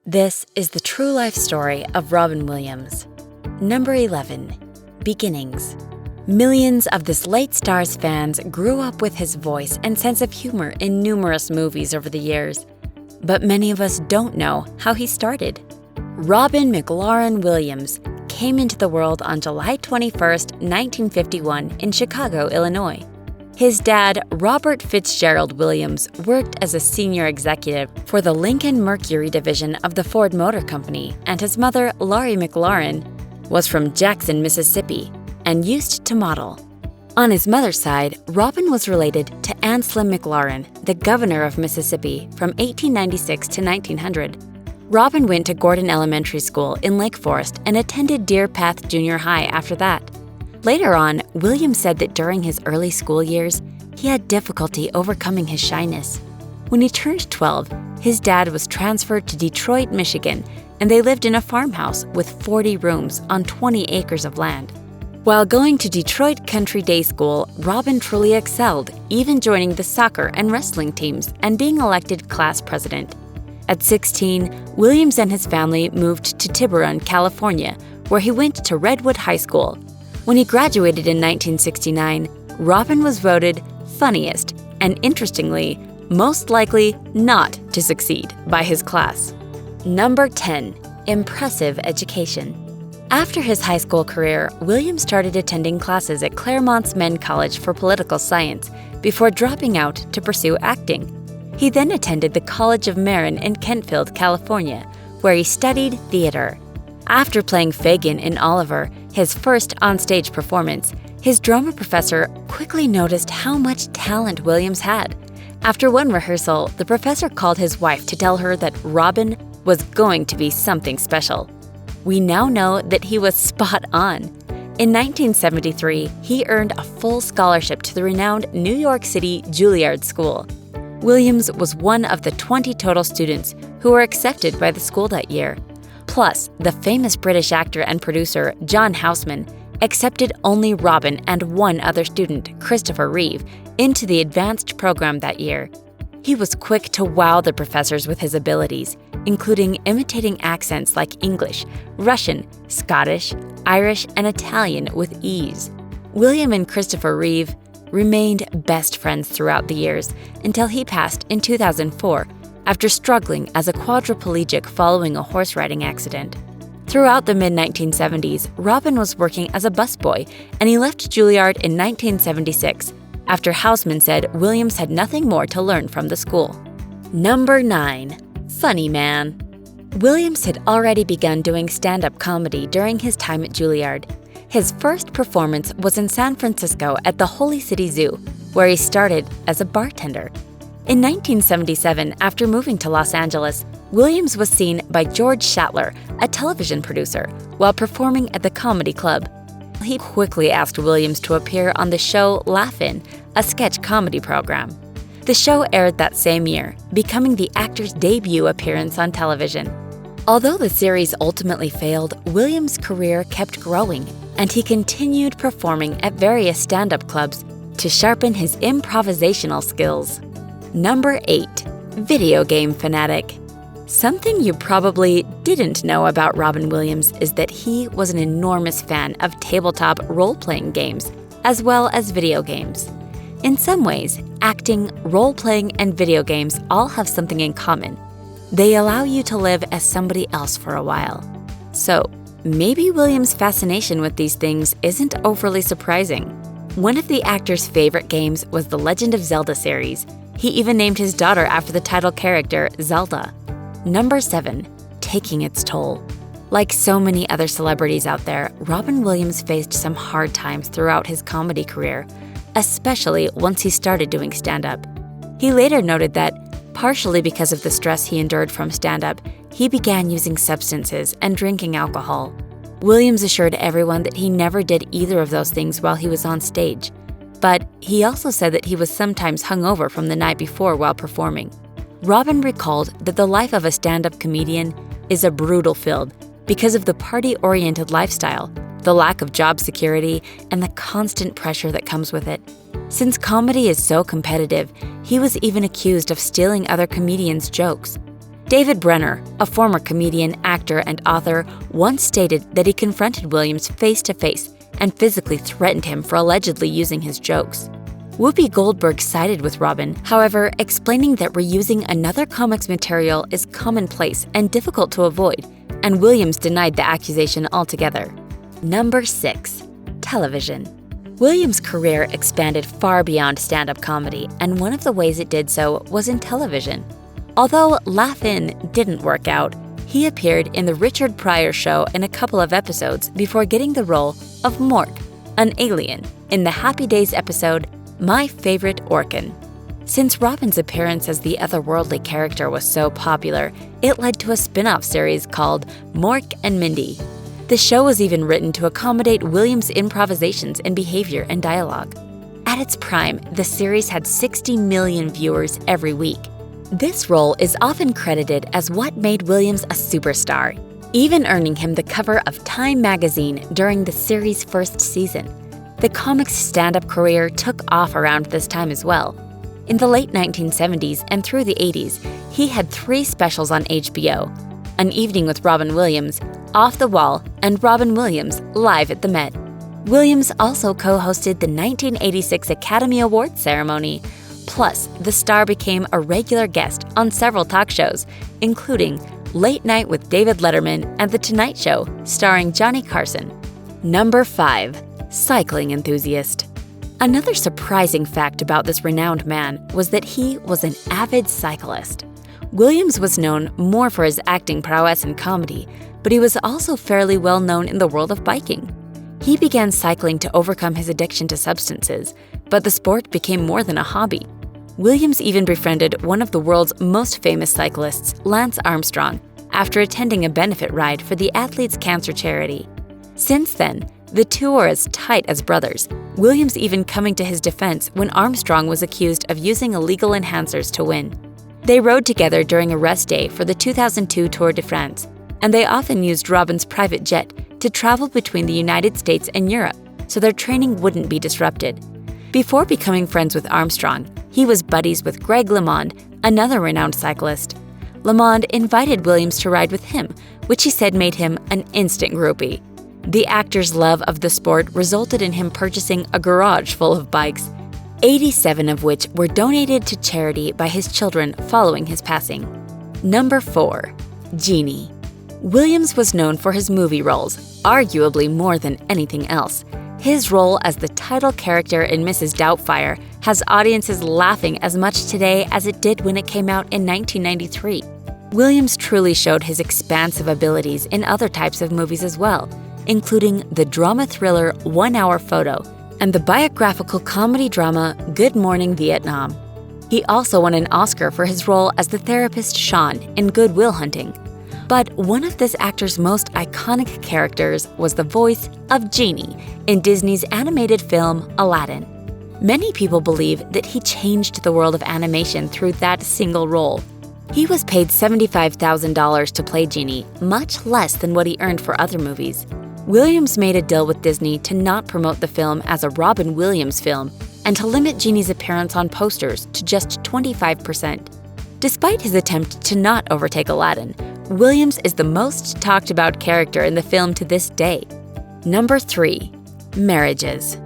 This is the true life story of Robin Williams. Number 11. Beginnings. Millions of this late star's fans grew up with his voice and sense of humor in numerous movies over the years. But many of us don't know how he started. Robin McLaurin Williams came into the world on July 21, 1951 in Chicago, Illinois. His dad, Robert Fitzgerald Williams, worked as a senior executive for the Lincoln Mercury division of the Ford Motor Company, and his mother, Laurie McLaurin, was from Jackson, Mississippi, and used to model. On his mother's side, Robin was related to Anslem McLaurin, the governor of Mississippi, from 1896 to 1900. Robin went to Gordon Elementary School in Lake Forest and attended Deer Path Junior High after that. Later on, Williams said that during his early school years, he had difficulty overcoming his shyness. When he turned 12, his dad was transferred to Detroit, Michigan, and they lived in a farmhouse with 40 rooms on 20 acres of land. While going to Detroit Country Day School, Robin truly excelled, even joining the soccer and wrestling teams and being elected class president. At 16, Williams and his family moved to Tiburon, California, where he went to Redwood High School. When he graduated in 1969, Robin was voted funniest and, interestingly, most likely not to succeed by his class. Number 10. Impressive education. After his high school career, Williams started attending classes at Claremont's Men's College for Political Science before dropping out to pursue acting. He then attended the College of Marin in Kentfield, California, where he studied theater. After playing Fagin in Oliver, his first onstage performance, his drama professor quickly noticed how much talent Williams had. After one rehearsal, the professor called his wife to tell her that Robin was going to be something special. We now know that he was spot on. In 1973, he earned a full scholarship to the renowned New York City Juilliard School. Williams was one of the 20 total students who were accepted by the school that year. Plus, the famous British actor and producer John Houseman accepted only Robin and one other student, Christopher Reeve, into the advanced program that year. He was quick to wow the professors with his abilities, including imitating accents like English, Russian, Scottish, Irish, and Italian with ease. William and Christopher Reeve remained best friends throughout the years until he passed in 2004 after struggling as a quadriplegic following a horse riding accident. Throughout the mid-1970s, Robin was working as a busboy, and he left Juilliard in 1976 after Houseman said Williams had nothing more to learn from the school. Number 9. Funny Man. Williams had already begun doing stand-up comedy during his time at Juilliard. His first performance was in San Francisco at the Holy City Zoo, where he started as a bartender. In 1977, after moving to Los Angeles, Williams was seen by George Shatler, a television producer, while performing at the Comedy Club. He quickly asked Williams to appear on the show Laugh-In, a sketch comedy program. The show aired that same year, becoming the actor's debut appearance on television. Although the series ultimately failed, Williams' career kept growing, and he continued performing at various stand-up clubs to sharpen his improvisational skills. Number 8. Video game fanatic. Something you probably didn't know about Robin Williams is that he was an enormous fan of tabletop role-playing games, as well as video games. In some ways, acting, role-playing, and video games all have something in common. They allow you to live as somebody else for a while. So, maybe Williams' fascination with these things isn't overly surprising. One of the actor's favorite games was the Legend of Zelda series. He even named his daughter after the title character, Zelda. Number 7. Taking its toll. Like so many other celebrities out there, Robin Williams faced some hard times throughout his comedy career, especially once he started doing stand-up. He later noted that, partially because of the stress he endured from stand-up, he began using substances and drinking alcohol. Williams assured everyone that he never did either of those things while he was on stage. But he also said that he was sometimes hungover from the night before while performing. Robin recalled that the life of a stand-up comedian is a brutal field because of the party-oriented lifestyle, the lack of job security, and the constant pressure that comes with it. Since comedy is so competitive, he was even accused of stealing other comedians' jokes. David Brenner, a former comedian, actor, and author, once stated that he confronted Williams face-to-face and physically threatened him for allegedly using his jokes. Whoopi Goldberg sided with Robin, however, explaining that reusing another comic's material is commonplace and difficult to avoid, and Williams denied the accusation altogether. Number 6. Television. Williams' career expanded far beyond stand-up comedy, and one of the ways it did so was in television. Although Laugh-In didn't work out, he appeared in The Richard Pryor Show in a couple of episodes before getting the role of Mork, an alien, in the Happy Days episode My Favorite Orkin. Since Robin's appearance as the otherworldly character was so popular, it led to a spin-off series called Mork and Mindy. The show was even written to accommodate Williams' improvisations in behavior and dialogue. At its prime, the series had 60 million viewers every week. This role is often credited as what made Williams a superstar, even earning him the cover of Time magazine during the series' first season. The comic's stand-up career took off around this time as well. In the late 1970s and through the 80s, he had 3 specials on HBO: An Evening with Robin Williams, Off the Wall, and Robin Williams Live at the Met. Williams also co-hosted the 1986 Academy Awards ceremony. Plus, the star became a regular guest on several talk shows, including Late Night with David Letterman and The Tonight Show, starring Johnny Carson. Number 5. Cycling enthusiast. Another surprising fact about this renowned man was that he was an avid cyclist. Williams was known more for his acting prowess and comedy, but he was also fairly well known in the world of biking. He began cycling to overcome his addiction to substances, but the sport became more than a hobby. Williams even befriended one of the world's most famous cyclists, Lance Armstrong, after attending a benefit ride for the Athletes' Cancer Charity. Since then, the two are as tight as brothers, Williams even coming to his defense when Armstrong was accused of using illegal enhancers to win. They rode together during a rest day for the 2002 Tour de France, and they often used Robin's private jet to travel between the United States and Europe, so their training wouldn't be disrupted. Before becoming friends with Armstrong, he was buddies with Greg LeMond, another renowned cyclist. LeMond invited Williams to ride with him, which he said made him an instant groupie. The actor's love of the sport resulted in him purchasing a garage full of bikes, 87 of which were donated to charity by his children following his passing. Number 4. Genie. Williams was known for his movie roles, arguably more than anything else. His role as the title character in Mrs. Doubtfire has audiences laughing as much today as it did when it came out in 1993. Williams truly showed his expansive abilities in other types of movies as well, including the drama thriller 1 Hour Photo and the biographical comedy drama Good Morning Vietnam. He also won an Oscar for his role as the therapist Sean in Good Will Hunting. But one of this actor's most iconic characters was the voice of Genie in Disney's animated film Aladdin. Many people believe that he changed the world of animation through that single role. He was paid $75,000 to play Genie, much less than what he earned for other movies. Williams made a deal with Disney to not promote the film as a Robin Williams film and to limit Genie's appearance on posters to just 25%. Despite his attempt to not overtake Aladdin, Williams is the most talked about character in the film to this day. Number 3. Marriages.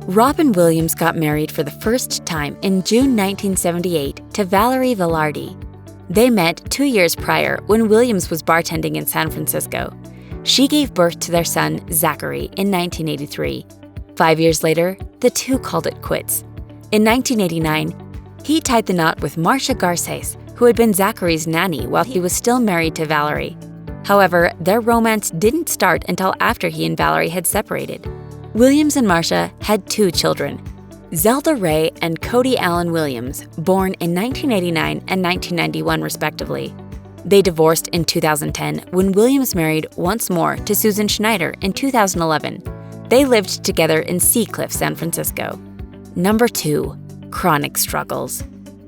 Robin Williams got married for the first time in June 1978 to Valerie Velarde. They met 2 years prior when Williams was bartending in San Francisco. She gave birth to their son, Zachary, in 1983. 5 years later, the two called it quits. In 1989, he tied the knot with Marcia Garces, who had been Zachary's nanny while he was still married to Valerie. However, their romance didn't start until after he and Valerie had separated. Williams and Marcia had 2 children, Zelda Ray and Cody Allen Williams, born in 1989 and 1991 respectively. They divorced in 2010 when Williams married once more to Susan Schneider in 2011. They lived together in Seacliff, San Francisco. Number 2. Chronic struggles.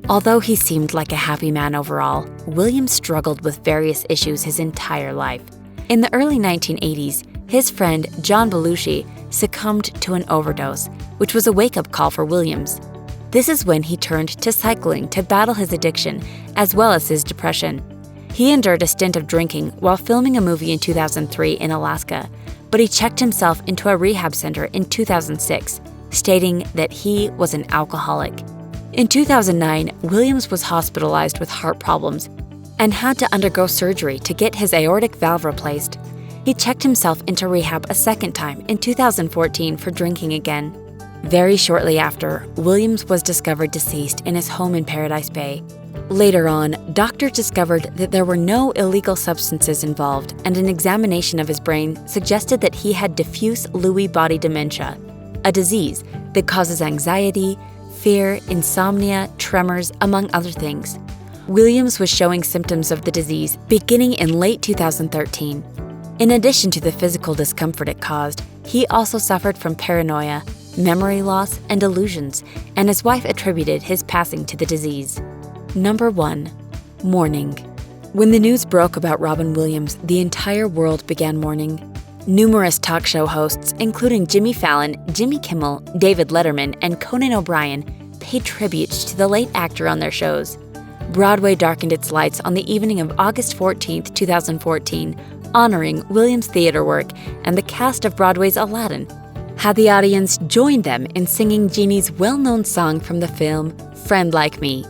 Although he seemed like a happy man overall, Williams struggled with various issues his entire life. In the early 1980s, his friend John Belushi succumbed to an overdose, which was a wake-up call for Williams. This is when he turned to cycling to battle his addiction, as well as his depression. He endured a stint of drinking while filming a movie in 2003 in Alaska, but he checked himself into a rehab center in 2006, stating that he was an alcoholic. In 2009, Williams was hospitalized with heart problems and had to undergo surgery to get his aortic valve replaced. He checked himself into rehab a second time in 2014 for drinking again. Very shortly after, Williams was discovered deceased in his home in Paradise Bay. Later on, doctors discovered that there were no illegal substances involved, and an examination of his brain suggested that he had diffuse Lewy body dementia, a disease that causes anxiety, fear, insomnia, tremors, among other things. Williams was showing symptoms of the disease beginning in late 2013. In addition to the physical discomfort it caused, he also suffered from paranoia, memory loss, and delusions, and his wife attributed his passing to the disease. Number 1. Mourning. When the news broke about Robin Williams, the entire world began mourning. Numerous talk show hosts, including Jimmy Fallon, Jimmy Kimmel, David Letterman, and Conan O'Brien, paid tribute to the late actor on their shows. Broadway darkened its lights on the evening of August 14, 2014, honoring Williams' theater work, and the cast of Broadway's Aladdin had the audience join them in singing Genie's well-known song from the film, Friend Like Me.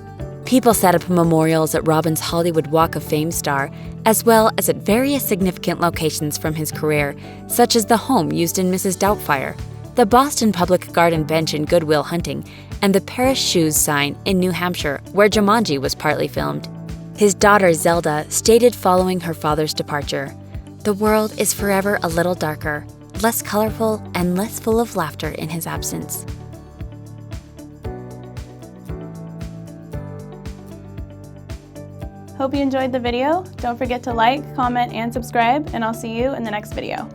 People set up memorials at Robin's Hollywood Walk of Fame star, as well as at various significant locations from his career, such as the home used in Mrs. Doubtfire, the Boston Public Garden bench in Good Will Hunting, and the Paris Shoes sign in New Hampshire, where Jumanji was partly filmed. His daughter Zelda stated following her father's departure, "The world is forever a little darker, less colorful, and less full of laughter in his absence." Hope you enjoyed the video. Don't forget to like, comment, and subscribe, and I'll see you in the next video.